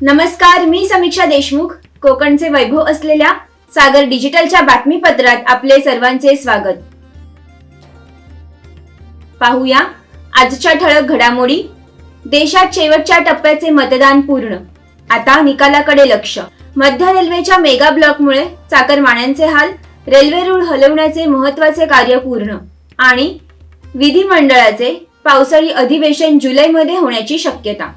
नमस्कार, मी समीक्षा देशमुख. कोकणचे वैभव असलेल्या सागर डिजिटलच्या बातमीपत्रात आपले सर्वांचे स्वागत. पाहूया आजच्या ठळक घडामोडी. देशात शेवटच्या टप्प्याचे मतदान पूर्ण. आता निकालाकडे लक्ष. मध्य रेल्वेच्या मेगा ब्लॉकमुळे चाकरमान्यांचे हाल. रेल्वे रूळ हलवण्याचे महत्त्वाचे कार्य पूर्ण. आणि विधिमंडळाचे पावसाळी अधिवेशन जुलैमध्ये होण्याची शक्यता.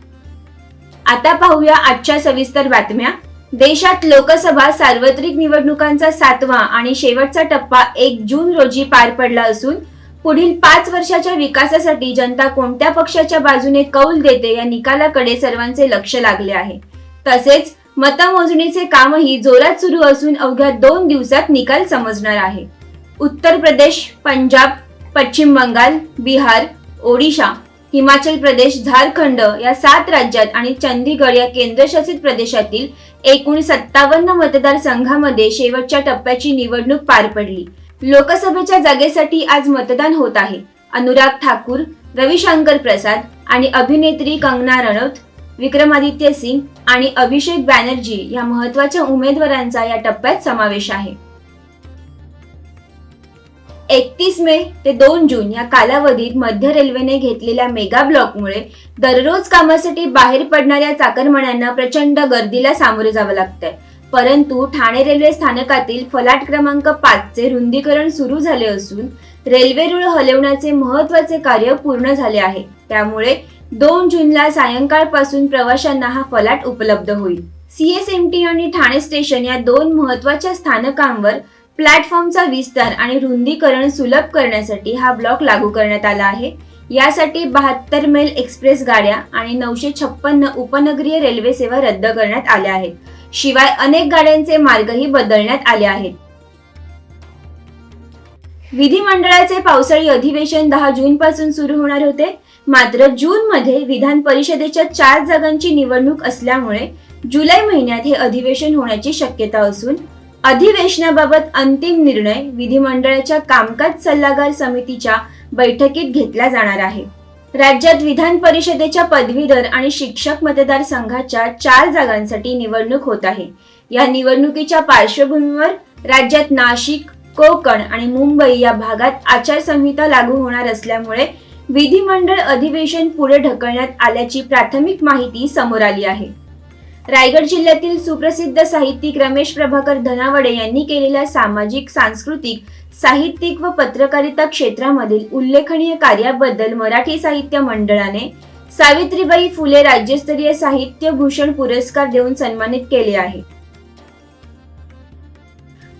आता पाहूया आजच्या सविस्तर बातम्या. देशात लोकसभा सार्वत्रिक निवडणुकांचा 7वा आणि शेवटचा टप्पा 1 जून रोजी पार पडला असून पुढील 5 वर्षाच्या विकासासाठी जनता कोणत्या पक्षाच्या बाजूने कौल देते या निकालाकडे सर्वांचे लक्ष लागले आहे. तसेच मतमोजणीचे कामही जोरात सुरू असून अवघ्या 2 दिवसात निकाल समजणार आहे. उत्तर प्रदेश, पंजाब, पश्चिम बंगाल, बिहार, ओडिशा, हिमाचल प्रदेश, झारखंड या 7 राज्यात आणि चंदीगड या केंद्रशासित प्रदेशातील एकूण 57 मतदारसंघांमध्ये शेवटच्या टप्प्याची निवडणूक पार पडली. लोकसभेच्या जागेसाठी आज मतदान होत आहे. अनुराग ठाकूर, रविशंकर प्रसाद आणि अभिनेत्री कंगना रनौत, विक्रमादित्य सिंग आणि अभिषेक बॅनर्जी या महत्त्वाच्या उमेदवारांचा या टप्प्यात समावेश आहे. 31 मे ते 2 जून या कालावधीत मध्य रेल्वेने घेतलेल्या मेगा ब्लॉकमुळे दररोज कामासाठी बाहेर पडणाऱ्या चाकरमान्यांना प्रचंड गर्दीला सामोरे जावं लागतंय. परंतु ठाणे रेल्वे स्थानकातील फलाट क्रमांक 5 चे रुंदीकरण सुरू झाले असून रेल्वे रूळ हलवण्याचे महत्त्वाचे कार्य पूर्ण झाले आहे. त्यामुळे 2 जूनला सायंकाळपासून प्रवाशांना हा फलाट उपलब्ध होईल. CSMT आणि ठाणे स्टेशन या 2 महत्त्वाच्या स्थानकांवर प्लॅटफॉर्मचा विस्तार आणि रुंदीकरण सुलभ करण्यासाठी हा ब्लॉक लागू करण्यात आला आहे. यासाठी 72 मेल एक्सप्रेस गाड्या आणि 956 उपनगरीय रेल्वे सेवा रद्द करण्यात आल्या आहेत. शिवाय अनेक गाड्यांचे मार्गही बदलण्यात आले आहेत. विधिमंडळाचे पावसाळी अधिवेशन 10 जून पासून सुरू होणार होते. मात्र जून मध्ये विधान परिषदेच्या 4 जागांची निवडणूक असल्यामुळे जुलै महिन्यात हे अधिवेशन होण्याची शक्यता असून अधिवेशनाबाबत अंतिम निर्णय विधिमंडळाच्या कामकाज सल्लागार समितीच्या बैठकीत घेतला जाणार आहे. राज्यात विधान परिषदेच्या पदवीधर आणि शिक्षक मतदारसंघाच्या 4 जागांसाठी निवडणूक होत आहे. या निवडणुकीच्या पार्श्वभूमीवर राज्यात नाशिक, कोकण आणि मुंबई या भागात आचारसंहिता लागू होणार असल्यामुळे विधिमंडळ अधिवेशन पुढे ढकलण्यात आल्याची प्राथमिक माहिती समोर आली आहे. रायगड जिल्ह्यातील सुप्रसिद्ध साहित्यिक रमेश प्रभाकर धनावडे यांनी केलेल्या सामाजिक, सांस्कृतिक, साहित्यिक व पत्रकारिता क्षेत्रामधील उल्लेखनीय कार्याबद्दल मराठी साहित्य मंडळाने सावित्रीबाई फुले राज्यस्तरीय साहित्य भूषण पुरस्कार देऊन सन्मानित केले आहे.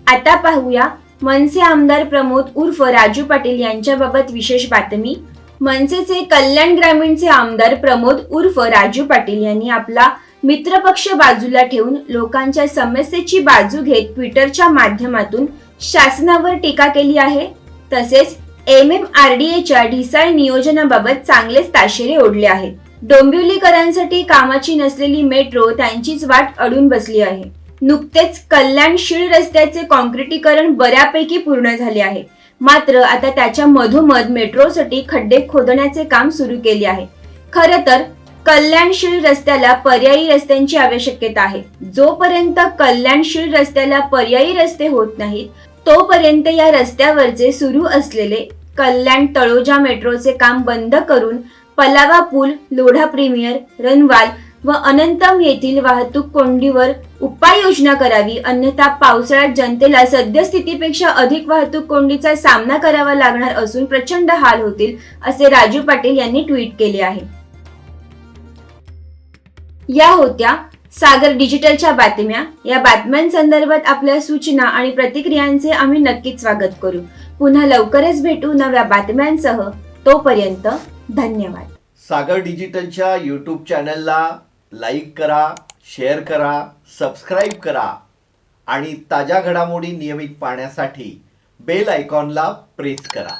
आता पाहूया मनसे आमदार प्रमोद उर्फ राजू पाटील यांच्याबाबत विशेष बातमी. मनसेचे कल्याण ग्रामीणचे आमदार प्रमोद उर्फ राजू पाटील यांनी आपला मित्रपक्ष बाजूला ठेवून लोकांच्या समस्येची बाजू घेत ट्विटरच्या माध्यमातून शासनावर टीका केली आहे. तसेच MMRDAच्या ढिसाळ नियोजनाबाबत चांगलेच ताशेरे ओढले आहेत. डोंबिवलीकरांसाठी कामाची नसलेली मेट्रो त्यांचीच वाट अडून बसली आहे. नुकतेच कल्याण शीळ रस्त्याचे कॉन्क्रिटीकरण बऱ्यापैकी पूर्ण झाले आहे. मात्र आता त्याच्या मधोमध मेट्रोसाठी खड्डे खोदण्याचे काम सुरू केले आहे. खरं तर कल्याणशील रस्त्याला पर्यायी रस्त्यांची आवश्यकता आहे. जोपर्यंत कल्याणशील रस्त्याला पर्यायी रस्ते होत नाहीत तोपर्यंत या रस्त्यावरचे सुरू असलेले कल्याण तळोजा मेट्रोचे काम बंद करून पलावा पूल, लोढा प्रीमियर, रनवाल व अनंतम येथील वाहतूक कोंडीवर उपाययोजना करावी. अन्यथा पावसाळ्यात जनतेला सद्यस्थितीपेक्षा अधिक वाहतूक कोंडीचा सामना करावा लागणार असून प्रचंड हाल होतील, असे राजू पाटील यांनी ट्विट केले आहे. या होत्या सागर डिजिटलच्या बातम्या. या बातम्यांसंदर्भात आपल्या सूचना आणि प्रतिक्रियांचे आम्ही नक्कीच स्वागत करू. पुन्हा लवकरच भेटू नव्या बातम्यांसह. तोपर्यंत धन्यवाद. सागर डिजिटलच्या YouTube चॅनलला लाईक करा, शेअर करा, सबस्क्राईब करा आणि ताज्या घडामोडी नियमित पाहण्यासाठी बेल आयकॉनला प्रेस करा.